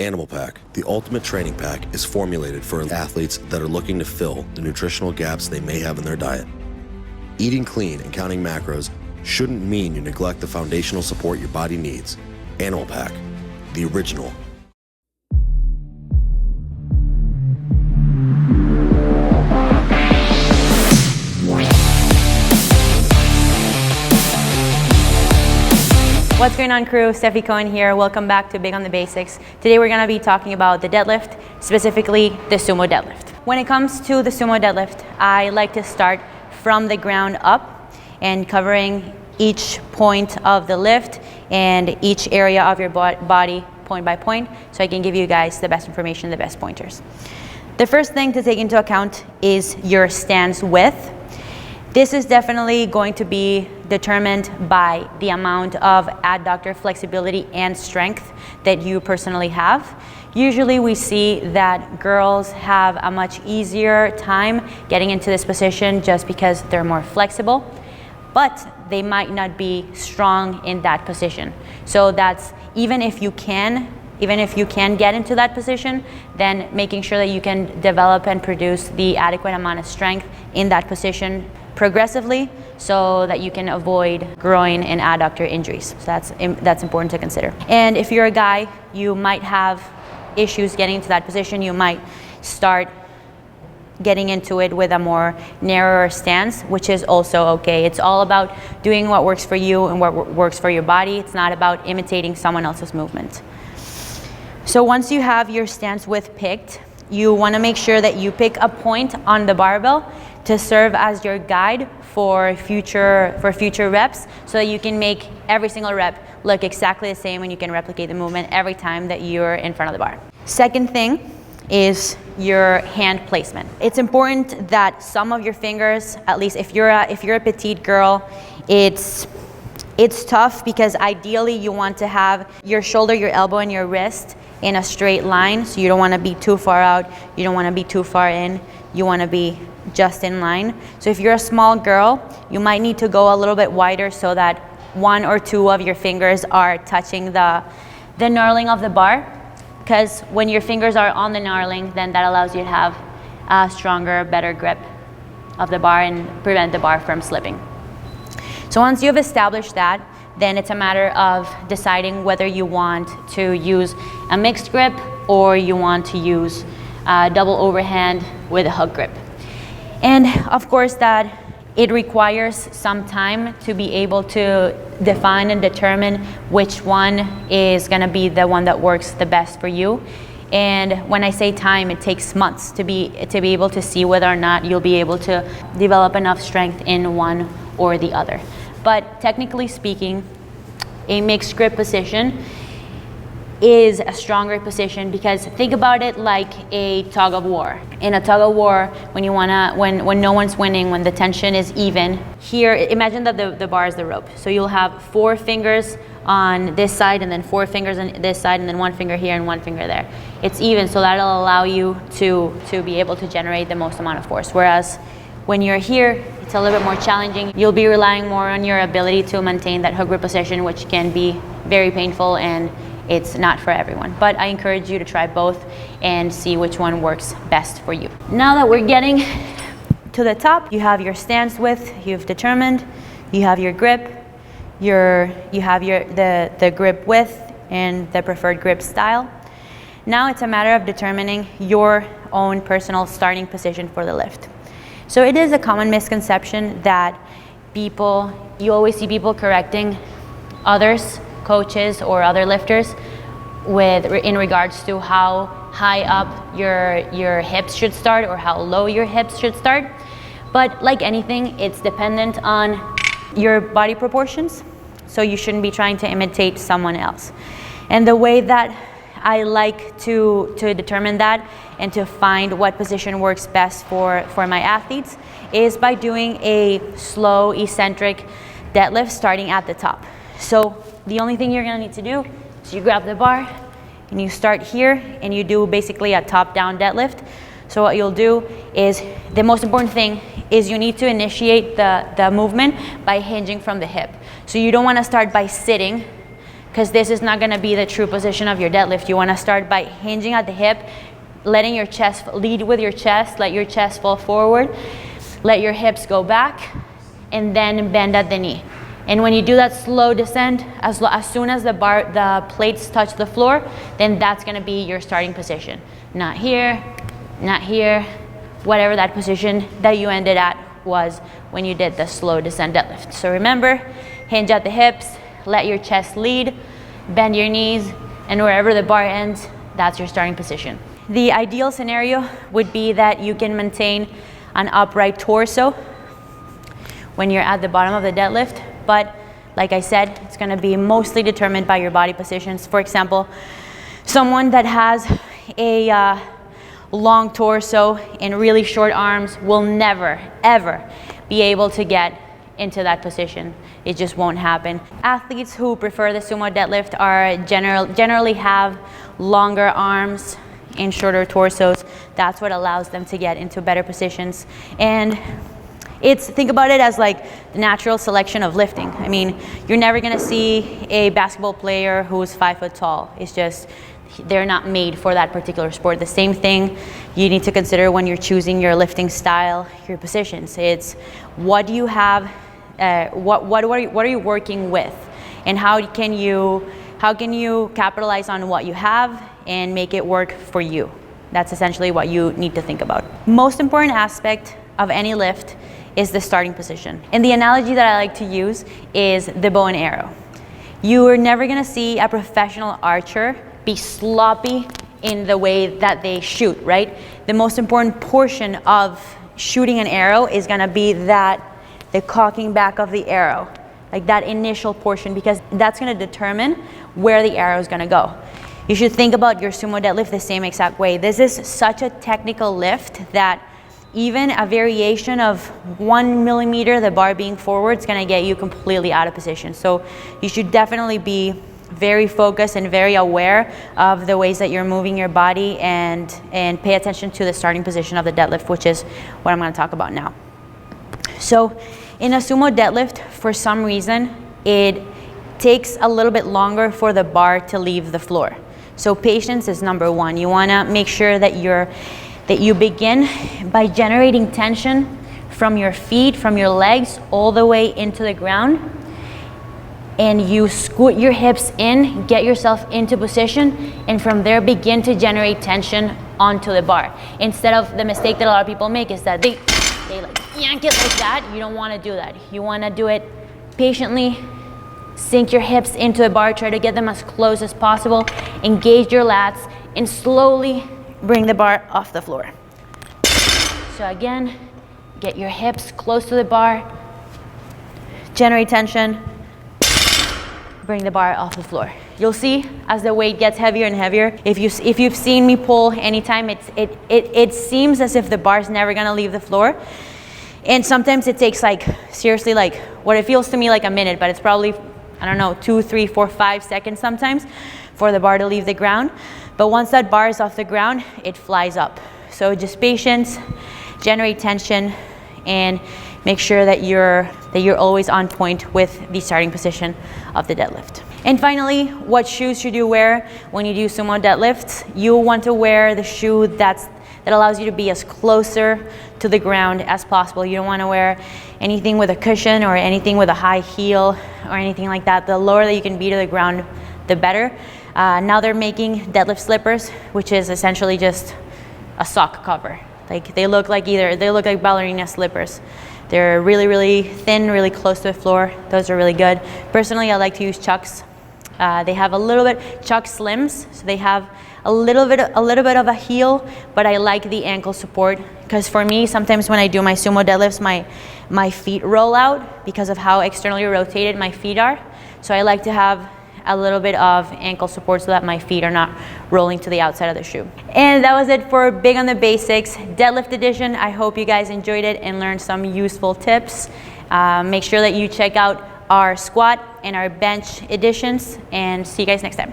Animal Pack, the ultimate training pack, is formulated for athletes that are looking to fill the nutritional gaps they may have in their diet. Eating clean and counting macros shouldn't mean you neglect the foundational support your body needs. Animal Pack, the original. What's going on, crew? Stefi Cohen here. Welcome back to Big on the Basics. Today we're going to be talking about the deadlift, specifically the sumo deadlift. When it comes to the sumo deadlift, I like to start from the ground up and covering each point of the lift and each area of your body point by point, so I can give you guys the best information, the best pointers. The first thing to take into account is your stance width. This is definitely going to be determined by the amount of adductor flexibility and strength that you personally have. Usually we see that girls have a much easier time getting into this position just because they're more flexible, but they might not be strong in that position. So that's, even if you can get into that position, then making sure that you can develop and produce the adequate amount of strength in that position progressively so that you can avoid groin and adductor injuries. So that's important to consider. And if you're a guy, you might have issues getting into that position. You might start getting into it with a more narrower stance, which is also okay. It's all about doing what works for you and what works for your body. It's not about imitating someone else's movement. So once you have your stance width picked, you want to make sure that you pick a point on the barbell to serve as your guide for future reps, so that you can make every single rep look exactly the same and you can replicate the movement every time that you're in front of the bar. Second thing is your hand placement. It's important that some of your fingers, at least if you're a petite girl, it's tough because ideally you want to have your shoulder, your elbow, and your wrist in a straight line. So you don't want to be too far out, you don't want to be too far in, you want to be just in line. So if you're a small girl, you might need to go a little bit wider so that one or two of your fingers are touching the knurling of the bar, because when your fingers are on the knurling, then that allows you to have a stronger, better grip of the bar and prevent the bar from slipping. So once you've established that, then it's a matter of deciding whether you want to use a mixed grip or you want to use a double overhand with a hook grip. And of course that it requires some time to be able to define and determine which one is going to be the one that works the best for you. And when I say time, it takes months to be able to see whether or not you'll be able to develop enough strength in one or the other. But technically speaking, a mixed grip position is a stronger position, because think about it like a tug of war. In a tug of war, when no one's winning, when the tension is even, here, imagine that the bar is the rope. So you'll have 4 fingers on this side and then 4 fingers on this side and then 1 finger here and 1 finger there. It's even, so that'll allow you to be able to generate the most amount of force. Whereas when you're here, it's a little bit more challenging. You'll be relying more on your ability to maintain that hook grip position, which can be very painful and it's not for everyone. But I encourage you to try both and see which one works best for you. Now that we're getting to the top, you have your stance width, you've determined, you have your grip, you have the grip width and the preferred grip style. Now it's a matter of determining your own personal starting position for the lift. So it is a common misconception that you always see people correcting others, coaches or other lifters, in regards to how high up your hips should start or how low your hips should start. But like anything, it's dependent on your body proportions, so you shouldn't be trying to imitate someone else. And the way that I like to determine that and to find what position works best for my athletes is by doing a slow eccentric deadlift starting at the top. So the only thing you're gonna need to do is you grab the bar and you start here and you do basically a top-down deadlift. So what you'll do is, the most important thing is you need to initiate the movement by hinging from the hip. So you don't wanna start by sitting because this is not gonna be the true position of your deadlift. You wanna start by hinging at the hip, letting your chest, lead with your chest, let your chest fall forward, let your hips go back, and then bend at the knee. And when you do that slow descent, as soon as the plates touch the floor, then that's gonna be your starting position. Not here, not here, whatever that position that you ended at was when you did the slow descent deadlift. So remember, hinge at the hips, let your chest lead, bend your knees, and wherever the bar ends, that's your starting position. The ideal scenario would be that you can maintain an upright torso when you're at the bottom of the deadlift, but like I said, it's gonna be mostly determined by your body positions. For example, someone that has a long torso and really short arms will never, ever be able to get into that position. It just won't happen. Athletes who prefer the sumo deadlift are generally have longer arms and shorter torsos. That's what allows them to get into better positions. And think about it as like the natural selection of lifting. I mean, you're never gonna see a basketball player who's 5 foot tall. It's just, they're not made for that particular sport. The same thing you need to consider when you're choosing your lifting style, your positions. It's what do you have, what are you working with, and how can you capitalize on what you have and make it work for you. That's essentially what you need to think about. Most important aspect of any lift is the starting position. And the analogy that I like to use is the bow and arrow. You are never gonna see a professional archer be sloppy in the way that they shoot, right? The most important portion of shooting an arrow is gonna be the cocking back of the arrow, like that initial portion, because that's gonna determine where the arrow is gonna go. You should think about your sumo deadlift the same exact way. This is such a technical lift that even a variation of 1 millimeter, the bar being forward, is gonna get you completely out of position. So you should definitely be very focused and very aware of the ways that you're moving your body and pay attention to the starting position of the deadlift, which is what I'm gonna talk about now. So in a sumo deadlift, for some reason, it takes a little bit longer for the bar to leave the floor. So patience is number one. You wanna make sure that you begin by generating tension from your feet, from your legs, all the way into the ground. And you scoot your hips in, get yourself into position, and from there begin to generate tension onto the bar. Instead of the mistake that a lot of people make is that they like yank it like that. You don't wanna do that. You wanna do it patiently, sink your hips into the bar, try to get them as close as possible, engage your lats, and slowly bring the bar off the floor. So again, get your hips close to the bar, generate tension, bring the bar off the floor. You'll see as the weight gets heavier and heavier, if you've seen me pull anytime, it seems as if the bar's never gonna leave the floor. And sometimes it takes like, seriously, like what it feels to me like a minute, but it's probably, I don't know, 2, 3, 4, 5 seconds sometimes for the bar to leave the ground. But once that bar is off the ground, it flies up. So just patience, generate tension, and make sure that you're always on point with the starting position of the deadlift. And finally, what shoes should you wear when you do sumo deadlifts? You want to wear the shoe that allows you to be as closer to the ground as possible. You don't want to wear anything with a cushion or anything with a high heel or anything like that. The lower that you can be to the ground, the better. Now they're making deadlift slippers, which is essentially just a sock cover. Like they look like ballerina slippers. They're really, really thin, really close to the floor. Those are really good. Personally, I like to use Chucks. They have a little bit, Chuck Slims, so they have a little bit of a heel, but I like the ankle support, because for me, sometimes when I do my sumo deadlifts, my feet roll out because of how externally rotated my feet are. So I like to have a little bit of ankle support so that my feet are not rolling to the outside of the shoe. And that was it for Big on the Basics Deadlift Edition. I hope you guys enjoyed it and learned some useful tips. Make sure that you check out our squat and our bench editions, and see you guys next time.